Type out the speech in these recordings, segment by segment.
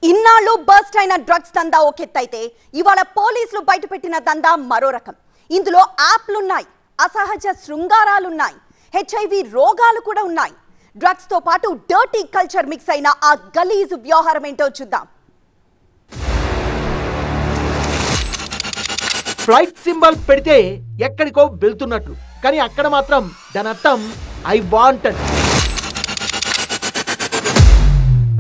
ఇన్నాళ్ళు బర్స్ట్ అయిన డ్రగ్స్ దందా ఒకెత్తైతే ఇవాళ పోలీసులు బయటపెట్టిన దందా మరో రకం. ఇందులో యాప్లున్నాయి, అసహజ శృంగారాలున్నాయి, హెచ్ఐవి రోగాలు కూడా ఉన్నాయి. డ్రగ్స్ తో పాటు డర్టీ కల్చర్ మిక్స్ అయిన ఆ గలీజ్ వ్యవహారం ఏంటో చూద్దాం. ఫ్లైట్ సింబల్ పెడితే ఎక్కడికో వెళ్తున్నట్లు, కానీ అక్కడ మాత్రం దాని అర్థం ఐ వాంటెడ్.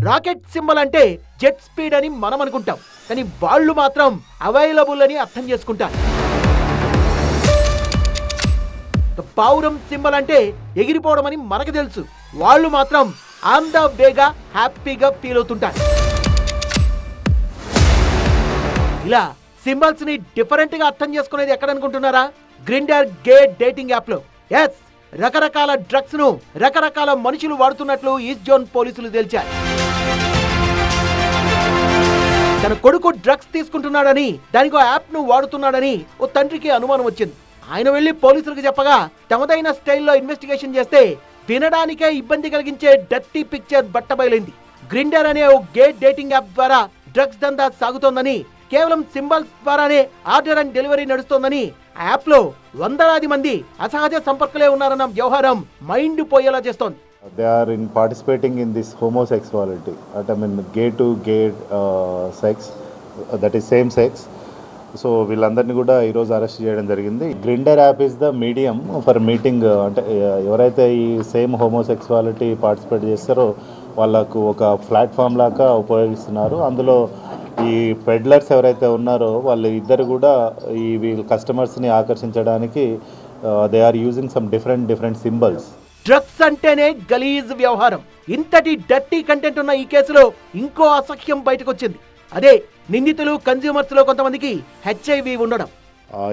రాకెట్ సింబల్ అంటే జెట్ స్పీడ్ అని మనం అనుకుంటాం, కానీ వాళ్ళు మాత్రం అవైలబుల్ అని అర్థం చేసుకుంటారు. పావురం సింబల్ అంటే ఎగిరిపోవడం అని మనకు తెలుసు, వాళ్ళు మాత్రం ఆన్ ద వేగా హ్యాపీగా ఫీల్ అవుతుంటారు. ఇలా సింబల్స్ ని డిఫరెంట్ గా అర్థం చేసుకునేది ఎక్కడ అనుకుంటున్నారా? గ్రిండర్ గే డేటింగ్ యాప్ లో. ఎస్, రకరకాల డ్రగ్స్ ను రకరకాల మనుషులు వాడుతున్నట్లు ఈస్ట్ జోన్ పోలీసులు తేల్చారు. తన కొడుకు డ్రగ్స్ తీసుకుంటున్నాడని, దానికి యాప్ ను వాడుతున్నాడని ఓ తండ్రికి అనుమానం వచ్చింది. ఆయన వెళ్లి పోలీసులకు చెప్పగా తమదైన స్టైల్లో ఇన్వెస్టిగేషన్ చేస్తే వినడానికే ఇబ్బంది కలిగించే డర్టీ పిక్చర్ బట్టబయలైంది. గ్రిండర్ అనే ఓ గే డేటింగ్ యాప్ ద్వారా డ్రగ్స్ దందా సాగుతోందని, కేవలం సింబల్స్ ద్వారానే ఆర్డర్ అండ్ డెలివరీ నడుస్తోందని, ఆ యాప్ లో వందలాది మంది అసహజ సంపర్కులే ఉన్నారన్న వ్యవహారం మైండ్ పోయేలా చేస్తోంది. They are participating in this homosexuality. Gay to gay sex, that is same sex. So వీళ్ళందరినీ కూడా ఈరోజు అరెస్ట్ చేయడం జరిగింది. Grindr app is the medium for meeting. అంటే ఎవరైతే ఈ సేమ్ హోమోసెక్సువాలిటీ పార్టిసిపేట్ చేస్తారో వాళ్ళకు ఒక ప్లాట్ఫామ్ లాగా ఉపయోగిస్తున్నారు. అందులో ఈ పెడ్లర్స్ ఎవరైతే ఉన్నారో వాళ్ళు ఇద్దరు కూడా ఈ వీళ్ళ కస్టమర్స్ని ఆకర్షించడానికి they are using some different symbols. Drugs అంటేనే గలీజ్ వ్యవహారం. ఇంతటి డర్టీ కంటెంట్ ఉన్న ఈ కేసులో ఇంకో అసహ్యం బయటకు వచ్చింది. అదే నిందితులు కన్స్యూమర్స్ లో కొంతమందికి హెచ్ఐవి ఉండడం.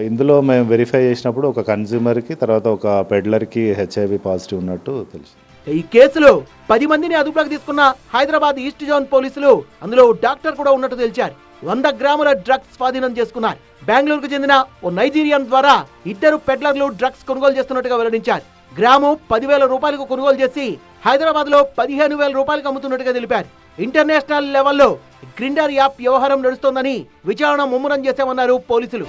ఇందులో మేము వెరిఫై చేసినప్పుడు ఒక కన్స్యూమర్కి, తర్వాత ఒక పెడ్లర్కి హెచ్ఐవి పాజిటివ్ ఉన్నట్టు తెలుసు. ఈ కేసులో 10 మందిని అదుపులోకి తీసుకున్న హైదరాబాద్ ఈస్ట్ జోన్ పోలీసులు అందులో డాక్టర్ కూడా ఉన్నట్టు తెలిచారు. 100 గ్రాముల డ్రగ్స్ స్వాధీనం చేసుకున్నారు. బెంగళూరుకు చెందిన ఓ నైజీరియన్ ద్వారా 2 పెడ్లర్లు డ్రగ్స్ కొనుగోలు చేస్తున్నట్టుగా వెల్లడించారు. గ్రాము 10,000 రూపాయలకు కొనుగోలు చేసి హైదరాబాద్ లో 15,000 రూపాయలకు అమ్ముతున్నట్టుగా తెలిపారు. ఇంటర్నేషనల్ లెవెల్లో గ్రిండర్ యాప్ వ్యవహారం నడుస్తోందని విచారణ ముమ్మరం చేశామన్నారు పోలీసులు.